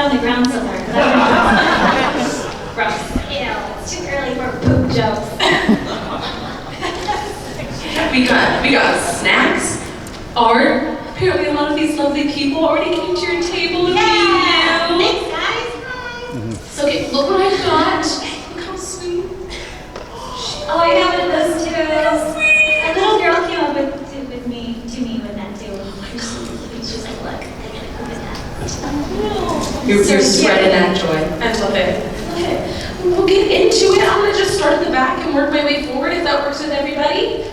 on the ground somewhere. Gross. Ew, it's too early for poop jokes. We got snacks, art. Apparently a lot of these lovely people already came to your table with you. Thanks, guys. So okay, look what I got. Look how sweet. Oh, I got one of those too. A little girl came up to me with that too. She's like, look, I gotta open that. You're spreading that joy. I love it. Okay, we'll get into it. I'm gonna just start at the back and work my way forward if that works with everybody.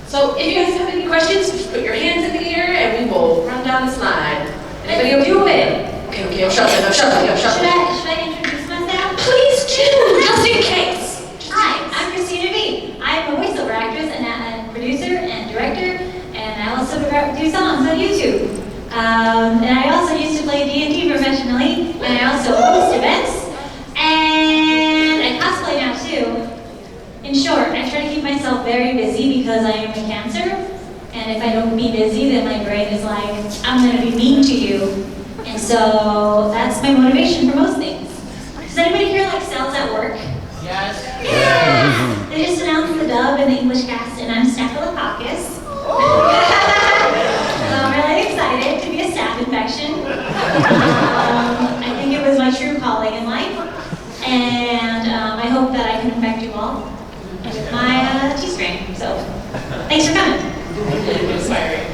So if you guys have any questions, just put your hands in the air and we will run down the slide. Anybody do it? Okay, I'm shuffling. Should I introduce myself? Please do, just in case. Hi, I'm Cristina Vee. I'm a voiceover actress and a producer and director, and I also do songs on YouTube. And I also used to play D&D professionally, and I also host events, and I cosplay now too. In short, I try to keep myself very busy because I am a Cancer, and if I don't be busy, then my brain is like, I'm gonna be mean to you. And so that's my motivation for most things. Does anybody here like cells at work? Yes. Yeah! They just announced the dub in the English cast, and I'm Staphylococcus. So I'm really excited to be a staph infection. I think it was my true calling in life, and I hope that I can infect you all with my T-strain. So, thanks for coming. Inspiring.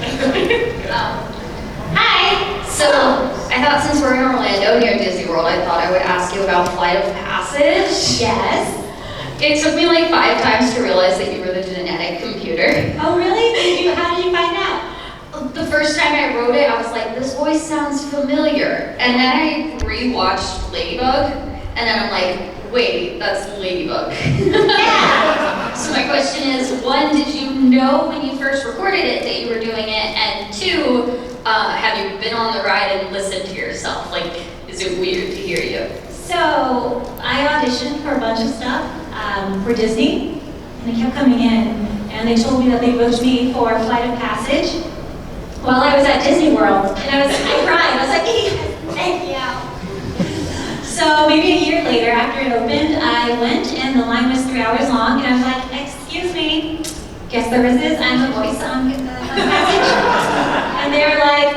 Hi! So, I thought since we're in Orlando near Disney World, I thought I would ask you about Flight of Passage. Yes. It took me like 5 times to realize that you were the genetic computer. Oh, really? How did you find out? The first time I wrote it, I was like, this voice sounds familiar. And then I rewatched Ladybug, and then I'm like, wait, that's Ladybug. Yeah. So my question is, 1, did you know when you first recorded it that you were doing it? And 2, have you been on the ride and listened to yourself? Like, is it weird to hear you? So, I auditioned for a bunch of stuff for Disney, and I kept coming in, and they told me that they booked me for Flight of Passage while I was at Disney World, and I cried. I was like, yes, thank you. So maybe a year later, after it opened, I went, and the line was 3 hours long, and I was like, excuse me, guest services, I'm the voice on Passage. And they were like,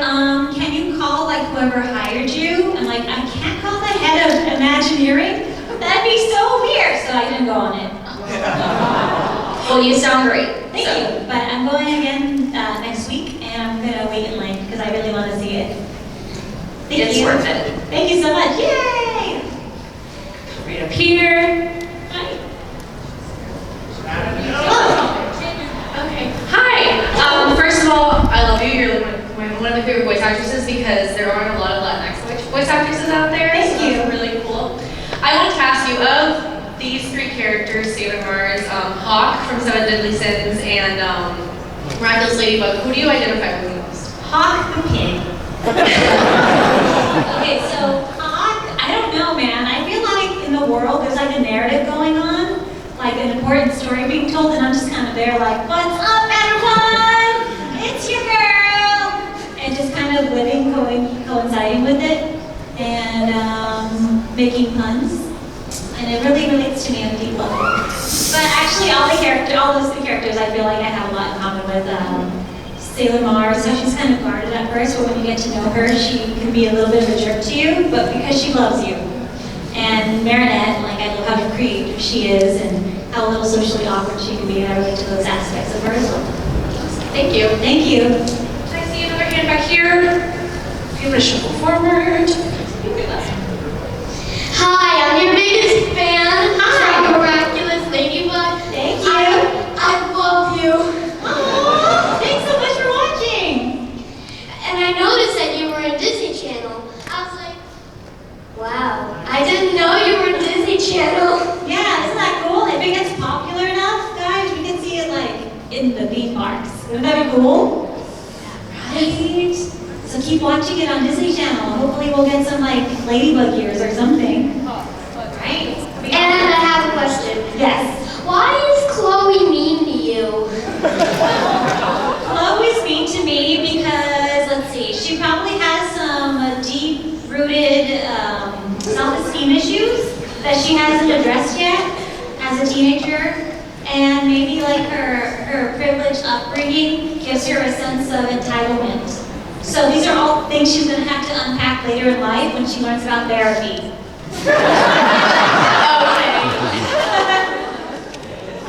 can you call like whoever hired you? I'm like, I can't call the head of Imagineering. That'd be so weird. So I didn't go on it. Well, you sound great. Thank you. But I'm going again next week, and I'm gonna wait in line because I really want to see it. Thank It's you. worth it. Thank you so much. Yay! Right up here. Hi. Okay. Hi. First of all, I love you. You're like one of my favorite voice actresses because there aren't a lot of Latinx voice actresses out there. Thank you. It's really cool. I want to ask you, of these 3 characters, Sailor Mars, Hawk from 7 Deadly Sins, and Miraculous Ladybug, who do you identify with the most? Hawk the pig. Okay, so Hawk, I don't know, man. I feel like in the world there's like a narrative going on, like an important story being told, and I'm just kind of there like, what's up, everyone? It's your girl! And just kind of living, coinciding with it, and making puns. And it really relates to me on a deep level. But actually, all those 3 characters, I feel like I have a lot in common with Sailor Mars. So she's kind of guarded at first, but when you get to know her, she can be a little bit of a jerk to you, but because she loves you. And Marinette, like I love how creative she is and how a little socially awkward she can be, and I relate to those aspects of her as well. Thank you. Thank you. Can I see another hand back here? I'm gonna shuffle forward. Hi, I'm your biggest fan. Hi. Miraculous Ladybug. Thank you. I love you. Aww, thanks so much for watching. And I noticed that you were in Disney Channel. I was like, wow, I didn't know you were in Disney Channel. Yeah, isn't that cool? If it gets popular enough, guys, we can see it like in the theme parks. Wouldn't that be cool? Right? So keep watching it on Disney Channel. Hopefully we'll get some like ladybug ears or something. Right? And I have a question. Yes. Why is Chloe mean to you? Chloe's mean to me because, let's see, she probably has some deep-rooted she hasn't addressed yet as a teenager, and maybe like her privileged upbringing gives her a sense of entitlement. So these are all things she's going to have to unpack later in life when she learns about therapy.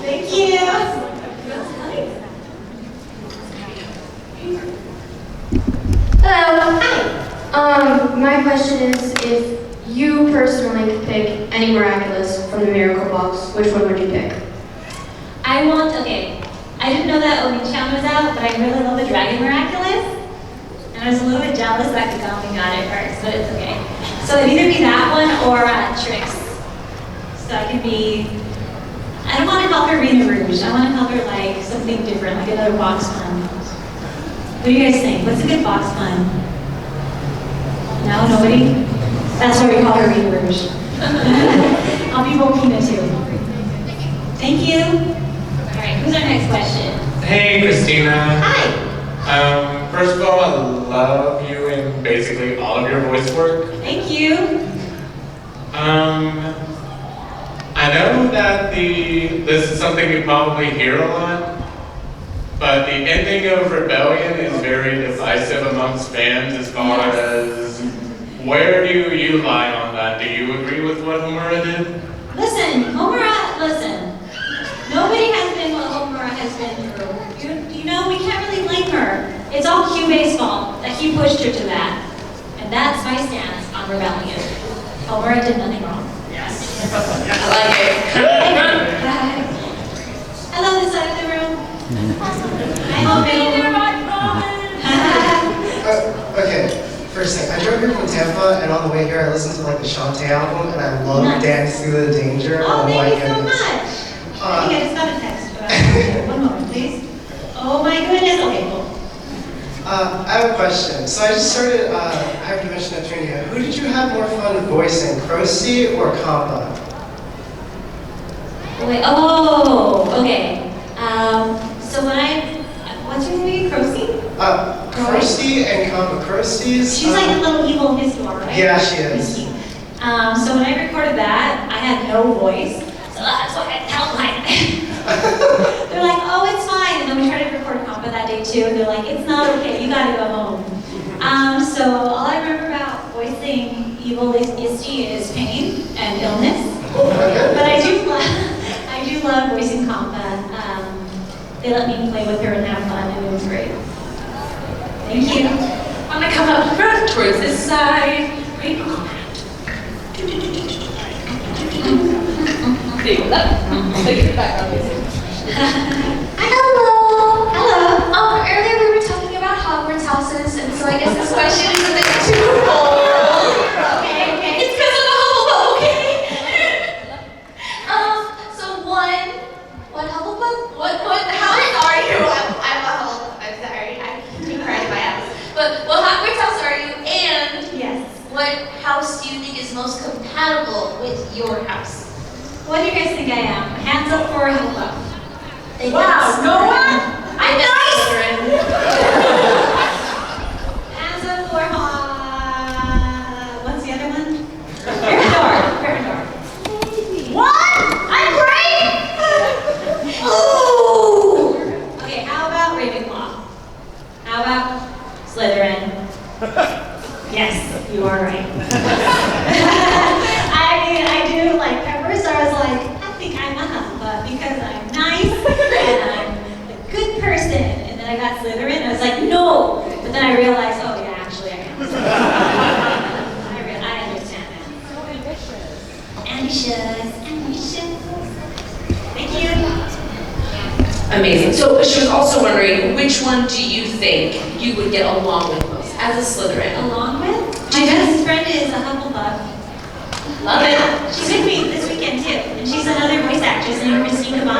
Thank you. Hello. Hi. My question is, if you personally could pick any Miraculous from the Miracle box, which one would you pick? Okay, I didn't know that Audition was out, but I really love the Dragon Miraculous. And I was a little bit jealous that Kagami got it first, but it's okay. So it'd either be that one or Trix. So I could be, I don't want to call her Rena Rouge. I want to call her like something different, like another box pun. What do you guys think? What's a good box pun? No, nobody? That's why we call her Rena Rouge. I'll be Volcano too. Thank you. All right, who's our next question? Hey, Cristina. Hi. First of all, I love you in basically all of your voice work. Thank you. I know that this is something you probably hear a lot, but the ending of Rebellion is very divisive amongst fans as far as where do you lie on that? Do you agree with what Homura did? Listen. Nobody has been what Homura has been through. You know, we can't really blame her. It's all Kyubei's fault that he pushed her to that. And that's my stance on Rebellion. Homura did nothing wrong. Yes. I like it. Hi. I love this side of the room. I hope Okay, first thing, I drove here from Tampa, and on the way here I listened to like the Shantae album, and I love Dance Through the Danger. Oh, my thank you so goodness. much. I think I just got a text, but one moment, please. Oh my goodness. Okay, cool. I have a question. So I just started hyperdimension at Trinity. Who did you have more fun voicing, Krusty or Kampa? Wait, oh, okay. So what's your name? Krusty? Krusty and Kampa. Krusty's. She's like a little evil Histoire, right? Yeah, she is. So when I recorded that, I had no voice. So that's why I felt like they're like, oh, it's fine. And then we tried to record Kampa that day too, and they're like, it's not okay, you gotta go home. So all I remember about voicing evil Isti is pain and illness. But I do love voicing Kampa. They let me play with her and have fun, and it was great. Thank you. I'm gonna come up front towards this side. Right on. There you go. Take it back on this. Hello. Hello. Earlier we were talking about Hogwarts houses, and so I guess this question is a bit twofold. Okay. It's because of the Hufflepuff, okay? So what Hufflepuff? What house are you? I'm a Hufflepuff. I'm sorry. I'm crying in my house. But what Hogwarts house are you? And Yes. what house do you think is most compatible with your house? What do you guys think I am? Hands up for Hufflepuff. Wow, Noah! I'm nice. Hands up for what's the other one? Gryffindor. What? I'm great. Ooh. Okay, how about Ravenclaw? How about Slytherin? Yes, you are right. I do like Pepper, so I was like, I think I'm a Hufflepuff because I'm nice and I'm a good person. And then I got Slytherin, and I was like, no. But then I realized, oh yeah, actually I am. I understand now. So ambitious. Thank you. Amazing. So she was also wondering, which one do you think you would get along with most as a Slytherin? Along with? My best friend is a Hufflepuff. Love it. She's with me this weekend too, and she's another voice actress named Cristina Vee. You know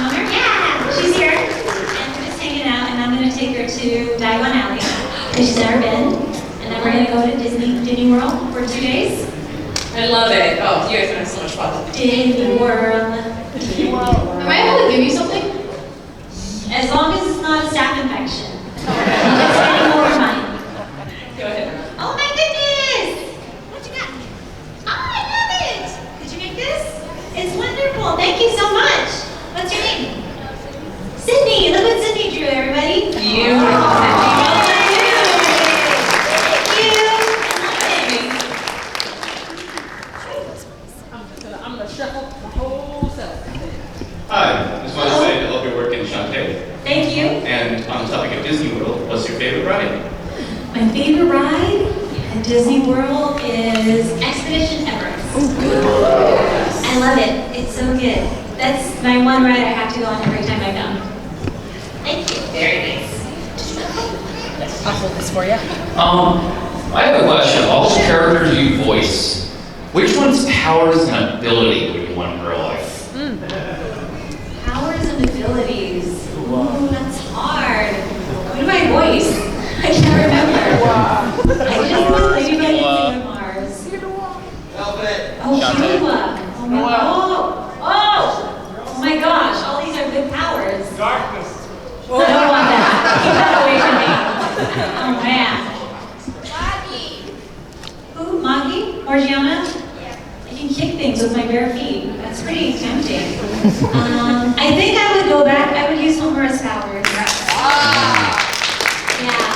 her? Yeah, she's here, and we're just hanging out, and I'm gonna take her to Diagon Alley because she's never been, and then we're gonna go to Disney World for 2 days. I love it. Oh, you guys are gonna have so much fun. Disney World. Am I able to give you something? As long as it's not a staph infection. Just getting more money. Go ahead. Oh my goodness! What you got? Oh, I love it! Could Hi, just want to say I love your work in Shantae. Thank you. And on the topic of Disney World, what's your favorite ride? My favorite ride at Disney World is Expedition Everest. I love it. It's so good. That's my one ride I have to go on every time I come. Thank you. Very nice. I'll hold this for you. I have a question. All the characters you voice, which one's powers and ability would you want in real life? Powers and abilities. Ooh, that's hard. What do I voice? I can't remember. I just know Ladybug and Mars. Oh, Sheila. Oh my gosh, all these are good powers. Darkness. I don't want that. Keep that away from me. Oh man. Who? Maggie? Morgiana? Yeah. I can kick things with my bare feet. That's pretty tempting. I think I would go back. I would use Homer's powers. Yeah.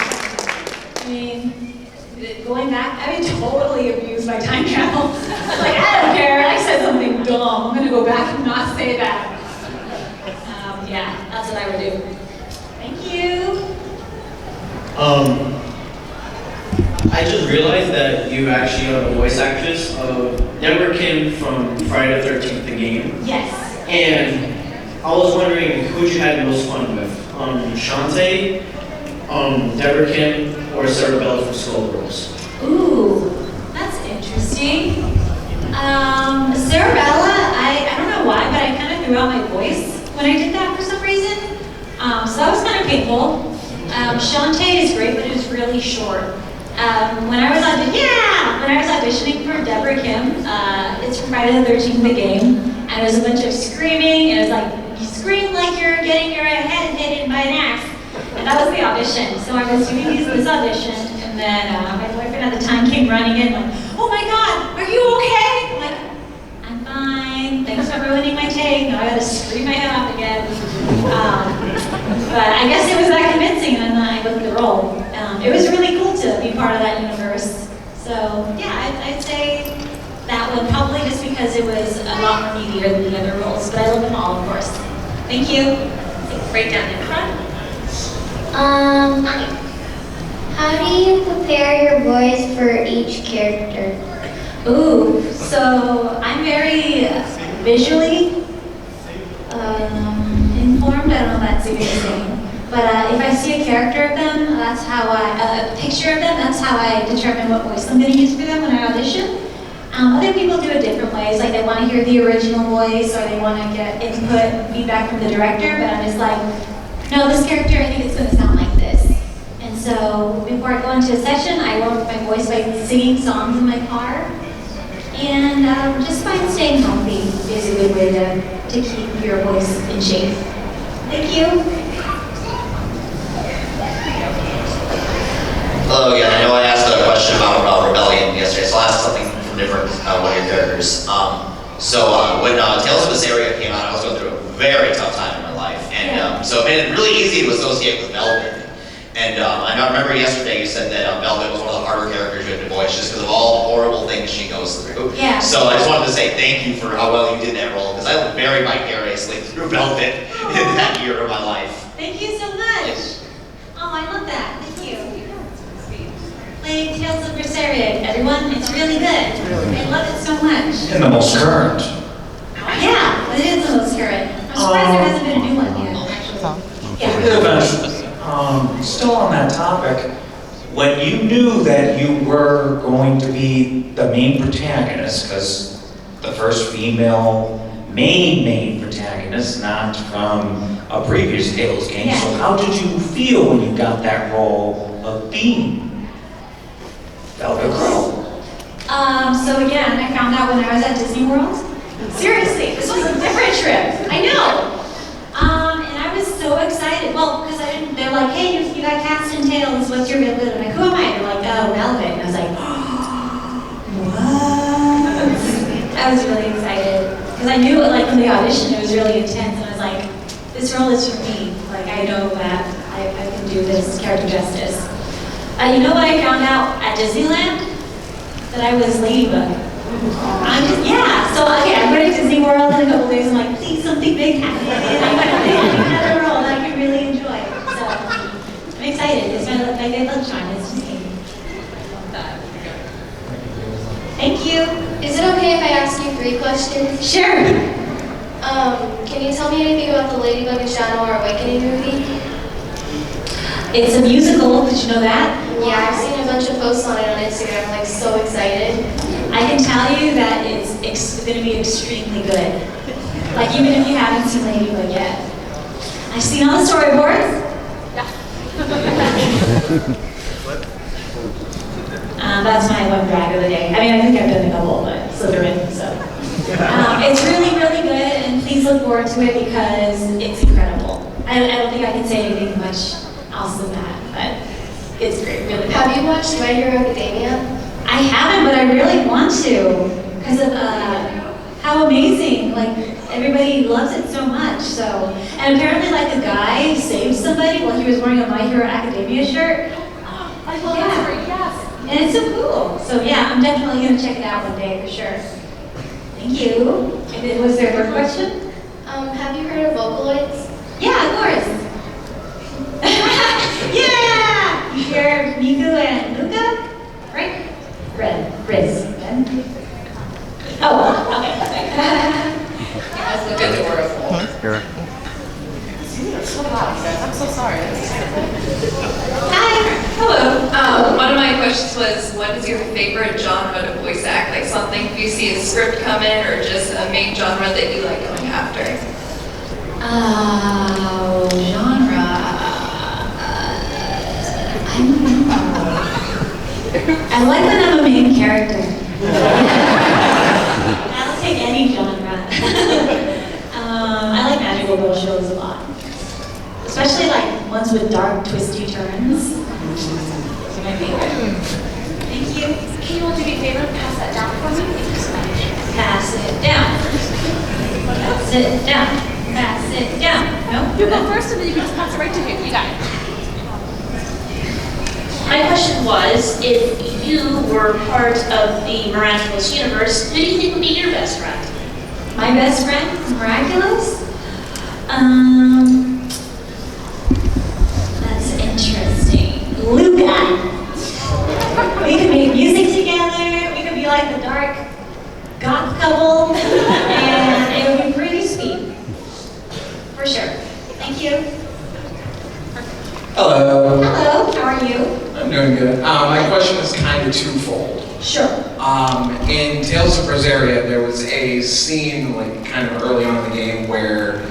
I mean, going back, I would totally abuse my time travel. Like, I don't care. I said something dumb. I'm gonna go back and not say that. Yeah, that's what I would do. Thank you. I just realized that you actually are the voice actress of Deborah Kim from Friday the 13th, the game. Yes. And I was wondering who you had the most fun with, Shantae, Deborah Kim, or Sarah Bella from Skullgirls? Ooh, that's interesting. Sarabella, I don't know why, but I kind of threw out my voice when I did that for some reason. So that was kind of painful. Shantae is great, but it was really short. When I was auditioning for Deborah Kim, it's from Friday the 13th, the game, and it was a bunch of screaming, and it was like, you scream like you're getting your head hit by an axe. And that was the audition. So I was doing this audition, and then my boyfriend at the time came running in like, oh my God, are you okay? I'm like, I'm fine. Thanks for ruining my take. Now I gotta scream my head off again. But I guess it was that convincing, and then I booked the role. It was really cool to be part of that universe. So yeah, I'd say that one, probably just because it was a lot more meatier than the other roles. But I love them all, of course. Thank you. Right down in front. How do you prepare your voice for each character? Ooh, so I'm very visually informed. I don't know if that's even the same. But if I see a character of them, that's how a picture of them, that's how I determine what voice I'm going to use for them when I audition. Other people do it different ways, like they want to hear the original voice or they want to get input and feedback from the director, but I'm just like, no, this character, I think it's going to sound like this. And so before I go into a session, I warm up my voice by singing songs in my car. And just find staying healthy is a good way to keep your voice in shape. Thank you. Hello again. I know I asked a question about Rebellion yesterday, so I'll ask something from different one of your characters. When Tales of Berseria came out, I was going through a very tough time in my life, and so it made it really easy to associate with Velvet. And I remember yesterday you said that Velvet was one of the harder characters you had to voice just because of all the horrible things she goes through. Yeah. So I just wanted to say thank you for how well you did that role, because I lived very vicariously through Velvet in that year of my life. Thank you so much. Oh, I love that. Thank you. Playing Tales of Berseria, everyone. It's really good. I love it so much. And the most current. Yeah, it is the most current. I'm surprised there hasn't been a new one yet, actually. Yeah. Eventually. Still on that topic, when you knew that you were going to be the main protagonist, because the first female main protagonist, not from a previous Tales game, Yeah. so how did you feel when you got that role of being Velvet Crow? So again, I found out when I was at Disney World. Seriously, this was a different trip. I know. And I was so excited. Well, because they're like, hey, you got cast in Tales, what's your availability? I'm like, who am I? They're like, oh, Velvet. And I was like, what? I was really excited. Because I knew, like, from the audition, it was really intense. And I was like, this role is for me. Like, I know that I can do this character justice. You know what I found out at Disneyland? That I was Ladybug. So okay, I'm ready to big another role that I can really enjoy. So I'm excited. It's my good luck charm. It's just me. Thank you. Is it okay if I ask you 3 questions? Sure. Can you tell me anything about the Ladybug and Shadow Awakening movie? It's a musical. Did you know that? Yeah, I've seen a bunch of posts on it on Instagram. I'm like so excited. I can tell you that it's going to be extremely good. Like even if you haven't seen Ladybug yet. I've seen all the storyboards. That's my one brag of the day. I mean, I think I've done a couple, but Slytherin, so. It's really, really good, and please look forward to it because it's incredible. I don't think I can say anything much else than that, but it's great, really good. Have you watched My Hero Academia? I haven't, but I really want to because of how amazing, like everybody loves it so much. So, and apparently like the guy saved somebody while he was wearing a My Hero Academia shirt. I love that story, yes. And it's so cool. So yeah, I'm definitely gonna check it out one day for sure. Thank you. And then was there a third question? Have you heard of Vocaloids? Yeah, of course. Yeah! You hear Miku and Luca? Right? Riz. Oh, okay. You must look adorable. Here. It's so loud, guys. I'm so sorry. Hi. Hello. One of my questions was, what is your favorite genre to voice act? Like something if you see a script come in, or just a main genre that you like going after? Genre. I don't know. I like that I'm a main character. I'll take any genre. I like magical girl shows a lot. Especially like ones with dark, twisty turns. Those are my favorite. Thank you. Can you all do me a favor and pass that down for me? Thank you so much. Pass it down. Pass it down. Pass it down. No? You go first and then you can just pass it right to him. You got it. My question was, if you were part of the Miraculous universe, who do you think would be your best friend? My best friend, Miraculous? That's interesting. Luca. We could make music together. We could be like the dark goth couple, and it would be pretty sweet. For sure. Thank you. Hello. Hello, how are you? I'm doing good. My question is kind of twofold. Sure. In Tales of Berseria, there was a scene, like kind of early on in the game, where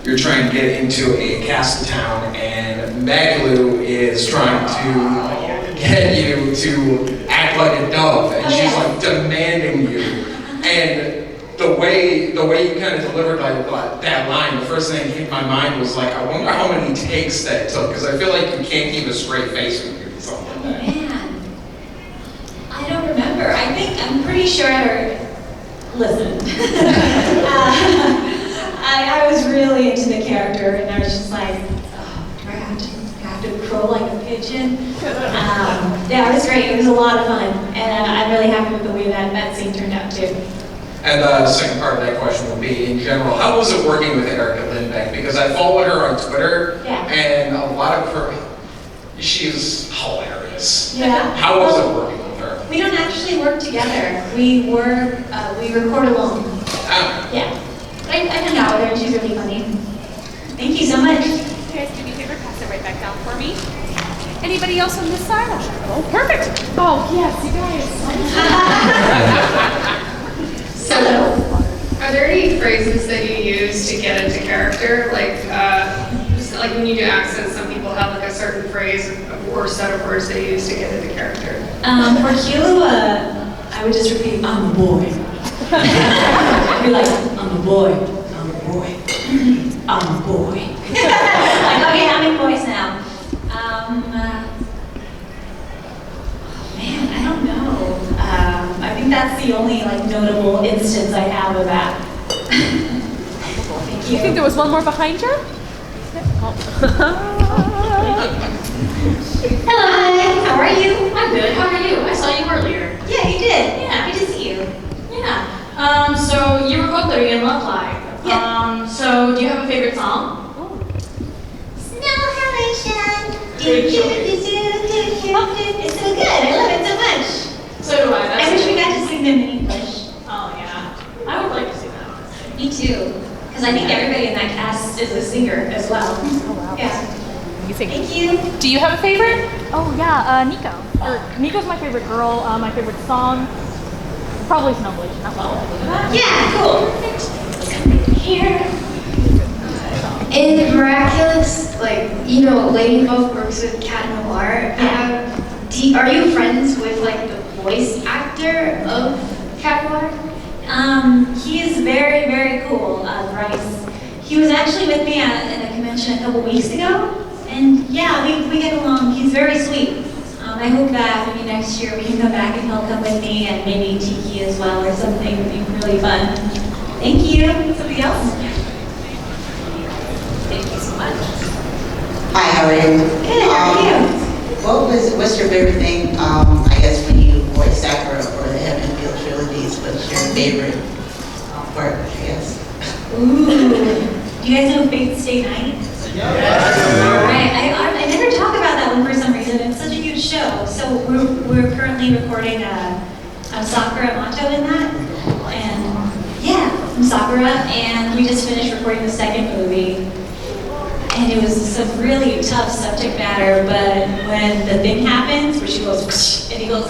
you're trying to get into a castle town, and Magalu is trying to get you to act like a dove, and she's like demanding you. And the way you kind of delivered that line, the first thing that hit my mind was like, I wonder how many takes that took, because I feel like you can't keep a straight face when you do something like that. Man, I don't remember. I'm pretty sure listen. I was really into the character, and I was just like, oh, do I have to crow like a pigeon? Yeah, it was great. It was a lot of fun, and I'm really happy with the way that scene turned out too. And the second part of that question would be, in general, how was it working with Erica Lindbeck? Because I followed her on Twitter, and a lot of her, she's hilarious. Yeah. How was it working with her? We don't actually work together. We record alone. Oh. Yeah. I hung out with her, and she's really funny. Thank you so much. You guys do me a favor, pass it right back down for me. Anybody else on this side? Oh, perfect. Oh, yes, you guys. So, are there any phrases that you use to get into character? Like, just like when you do accents, some people have like a certain phrase or set of words they use to get into character. For Q, I would just repeat, I'm a boy. I'd be like, I'm a boy, I'm a boy, I'm a boy. Like, okay, how many boys now? Man, I don't know. I think that's the only like notable instance I have of that. Thank you. You think there was one more behind you? Hello, hi. How are you? I'm good. How are you? I saw you earlier. Yeah, you did. Yeah, happy to see you. Yeah. So you were both living in Love Live. Yeah. So do you I wish we got to sing them in English. Oh, yeah. I would like to see that. Me too. Because I think everybody in that cast is a singer as well. Oh, wow. Yeah. Thank you. Do you have a favorite? Oh, yeah, Nico. Nico's my favorite girl. My favorite song. Probably Snowblation. That's all. Yeah, cool. Here. In Miraculous, like, you know, Lady Buff works with Cat Noir. Are you friends with, like, the voice actor of Cat Noir? He is very, very cool, Bryce. He was actually with me at a convention a couple weeks ago, and yeah, we get along. He's very sweet. I hope that maybe next year we can come back and he'll come with me and maybe Tiki as well or something. It would be really fun. Thank you. Somebody else? Thank you so much. Hi, how are you? Good, how are you? What's your favorite thing, I guess, when you voice Sakura for the Heaven and Field trilogies? What's your favorite part, I guess? Ooh. Do you guys know Fate Stay Night? Right. I never talk about that one for some reason. It's such a huge show. So we're currently recording a Sakura motto in that. And yeah, from Sakura. And we just finished recording the second movie. And it was some really tough subject matter, but when the thing happens, where she goes, and he goes,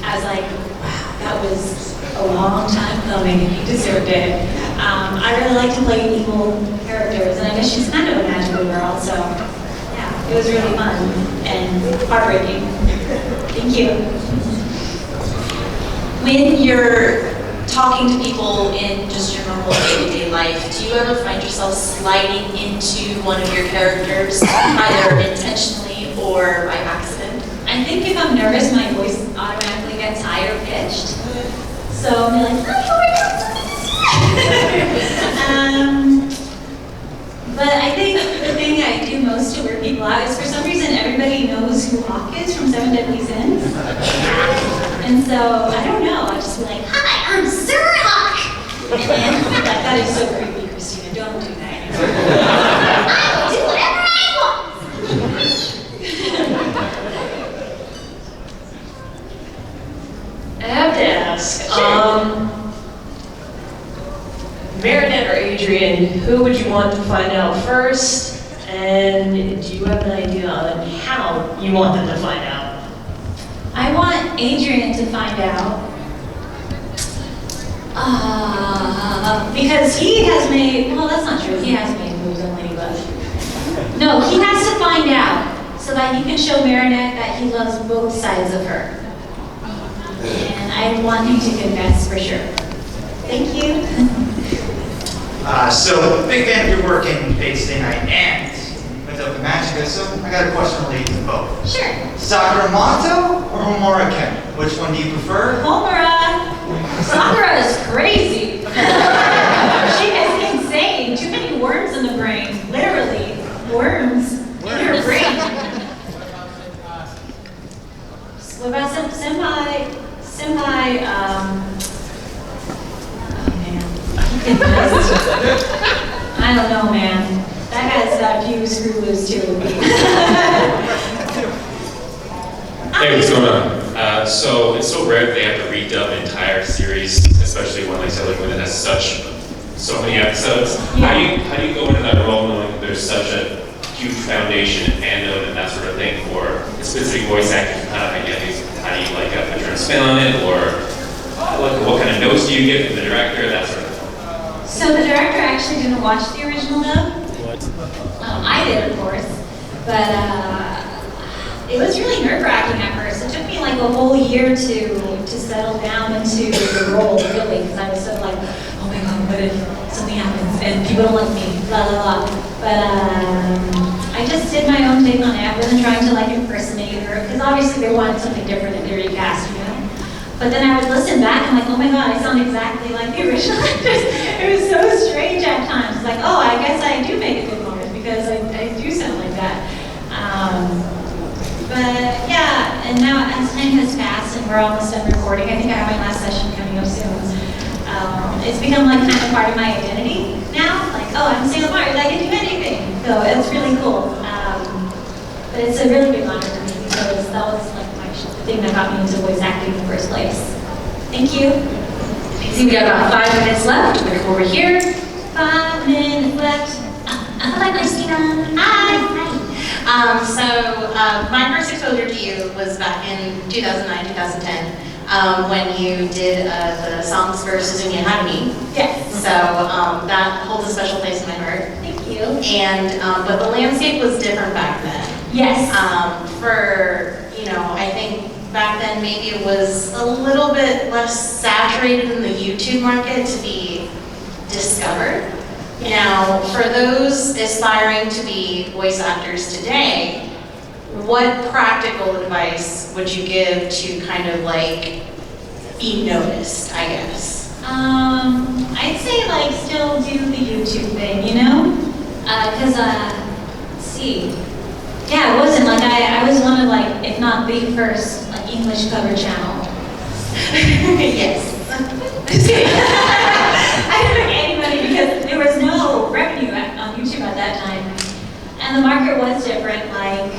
I was like, wow, that was a long time coming, and he deserved it. I really like to play evil characters, and I guess she's kind of a magical girl, so yeah, it was really fun and heartbreaking. Thank you. When you're talking to people in just your normal day-to-day life, do you ever find yourself sliding into one of your characters, either intentionally or by accident? I think if I'm nervous, my voice automatically gets higher pitched. So I'm like, but I think the thing I do most to weird people out is for some reason everybody knows who Hawk is from Seven Deadly Sins. And so, I don't know, I just be like, hi, I'm Sir Hawk! And then, like, that is so creepy, Christina, don't do that. I will do whatever I want! I have to ask, Meredith or Adrian, who would you want to find out first? And do you have an idea on how you want them to find out? I want Adrian to find out. Because he has made, well, that's not true. He has made moves on Ladybug. No, he has to find out so that he can show Marinette that he loves both sides of her. And I want him to confess for sure. Thank you. So, big fan of your work in Fate Stay Night and Mythical Magica, so I got a question related to both. Sure. Sakura Mato or Homura Ken? Which one do you prefer? Homura! Sakura is crazy. She is insane. Too many worms in the brain. Literally, worms in her brain. What about Senpai, I don't know, man. That guy's got a few screw loose too. Hey, what's going on? So it's so rare that they have to redub an entire series, especially one like Sailor Moon that has so many episodes. Yeah. How do you go into that role knowing that there's such a huge foundation and fandom and that sort of thing for specific voice actors? How do you like put your own spin on it, or what kind of notes do you get from the director, that sort of thing? So the director actually didn't watch the original dub. I did, of course, but it was really nerve-wracking at first. It took me like a whole year to settle down into the role, really, because I was so like, oh my god, what if something happens and people don't like me, blah blah blah. But I just did my own take on it. I wasn't trying to like impersonate her, because obviously they wanted something different in the recast, you know. But then I would listen back and I'm like, oh my god, I sound exactly like the original actors. It was so strange at times. It's like, oh, I guess I do make a good voice because I do sound like that. But yeah, and now as time has passed and we're almost done recording, I think I have my last session coming up soon. It's become like kind of part of my identity now. Like, oh, I'm Sailor Mars, I can do anything. So it's really cool. But it's a really big honor for me because that was like my show. thing that got me into voice acting in the first place. Thank you. I see we got about 5 minutes left. We're gonna come over here. 5 minutes left. Hello, Cristina. Hi. My first exposure to you was back in 2009, 2010, when you did the songs for Suzuki Academy. Yes. So that holds a special place in my heart. Thank you. And but the landscape was different back then. Yes. I think back then maybe it was a little bit less saturated in the YouTube market to be discovered. Now, for those aspiring to be voice actors today, what practical advice would you give to kind of like be noticed, I guess? I'd say like still do the YouTube thing, you know? Cause let's see. Yeah, it wasn't like I was one of like, if not the first like English cover channel. Yes. I didn't pick anybody because there was no revenue on YouTube at that time. And the market was different, like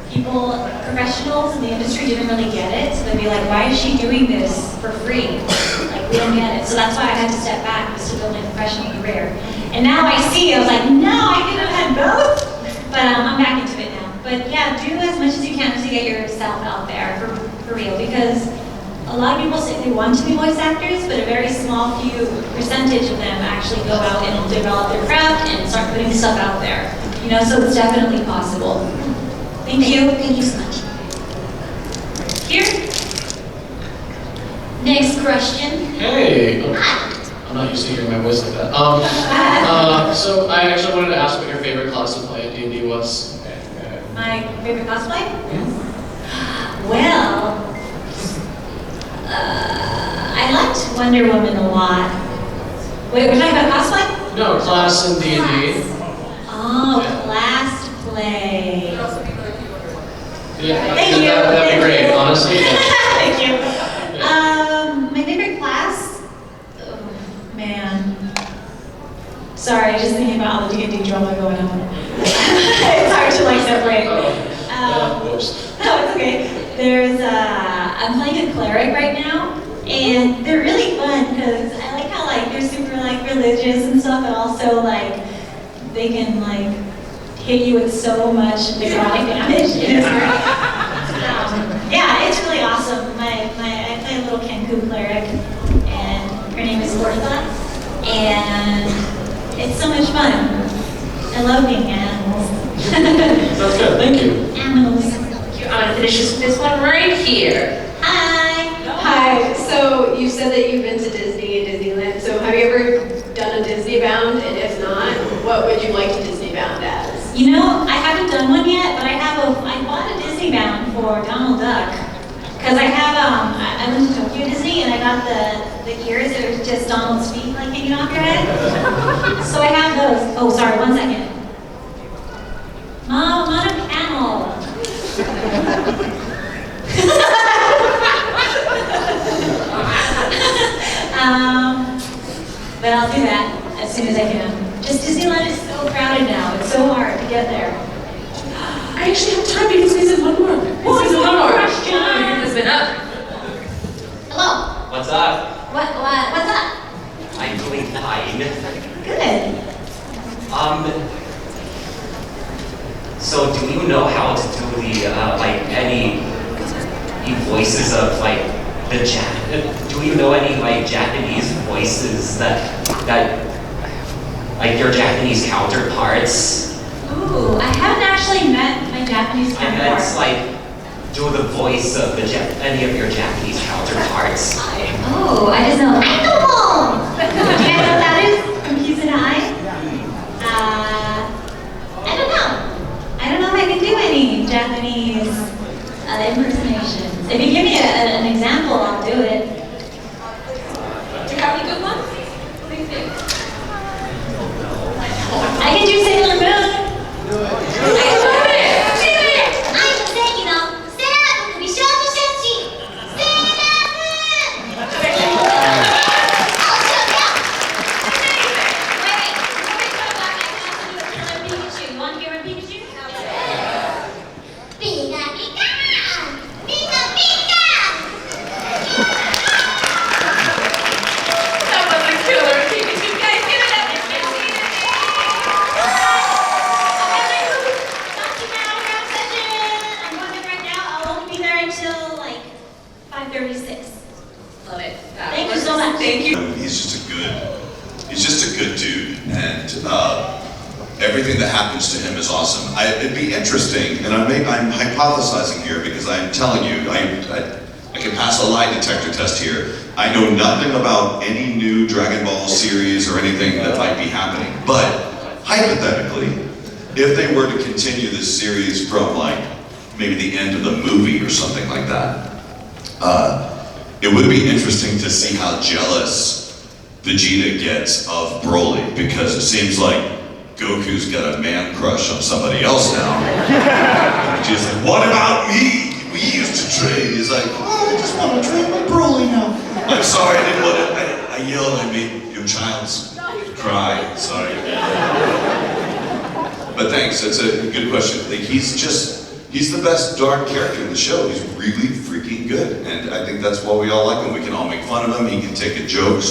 people, professionals in the industry didn't really get it. So they'd be like, why is she doing this for free? Like, we don't get it. So that's why I had to step back just to build my professional career. And now I see, I was like, no, I could have had both. But I'm back into it now. But yeah, do as much as you can to get yourself out there for real, because a lot of people say they want to be voice actors, but a very small few percentage of them actually go out and develop their craft and start putting stuff out there. You know, so it's definitely possible. Thank you. Thank you so much. Here. Next question. Hey. I'm not used to hearing my voice like that. So I actually wanted to ask what your favorite class to play at D&D was. My favorite cosplay? Well, I liked Wonder Woman a lot. Wait, we're talking about cosplay? No, class in D&D. Oh, class play. Yeah, Thank you. that'd be great, honestly. Thank you. My favorite class? Oh, man. Sorry, just thinking about all the D&D drama going on. It's hard to like separate. Whoops. No, it's okay. There's I'm playing a cleric right now, and they're really fun because I like how like they're super like religious and stuff, but also like they can like hit you with so much necrotic damage. And it's great. Yeah, it's really awesome. I play a little Kenku cleric, and her name is Ortha, and it's so much fun. I love being animals. That's good, thank you. Animals. I'm gonna finish this one right here. Hi. Hi. So you said that you've been to Disney and Disneyland. So have you ever done a Disneybound? And if not, what would you like to Disneybound as? You know, I haven't done one yet, but I bought a Disneybound for Donald Duck. Because I went to Tokyo Disney and I got the ears that are just Donald's feet like hanging off your head. So I have those. Oh, sorry, 1 second. Mom, I'm on a panel. But I'll do that as soon as I can. Just Disneyland is so crowded now. It's so hard to get there. I actually have time to squeeze in one more. Squeeze in one more. Question. Has been up. Hello. What's up? What's up? I'm doing fine. Good. So do you know how to do the, like, any voices of, like, do you know any, like, Japanese voices that, like, your Japanese counterparts? Ooh, I haven't actually met my Japanese And counterpart. that's, like, do the voice of any of your Japanese counterparts. Oh, I just know. Animal! Do you know what that is? From Keys and I? I don't know. I don't know if I can do any Japanese impersonations. If you give me an example, I'll do it. Do you have any good ones? What do you think? I can do Sailor Moon. good dude, and everything that happens to him is awesome. It'd be interesting, and I'm hypothesizing here because I'm telling you, I can pass a lie detector test here. I know nothing about any new Dragon Ball series or anything that might be happening, but hypothetically, if they were to continue this series from like maybe the end of the movie or something like that, it would be interesting to see how jealous Vegeta gets of Broly, because it seems like Goku's got a man crush on somebody else now. And Vegeta's like, what about me? We used to trade. He's like, oh, I just want to trade with Broly now. I'm sorry, I didn't want to, I yelled, I made your child's cry, sorry. But thanks, that's a good question. Like, he's the best dark character in the show. He's really freaking good. And I think that's why we all like him. We can all make fun of him. He can take a joke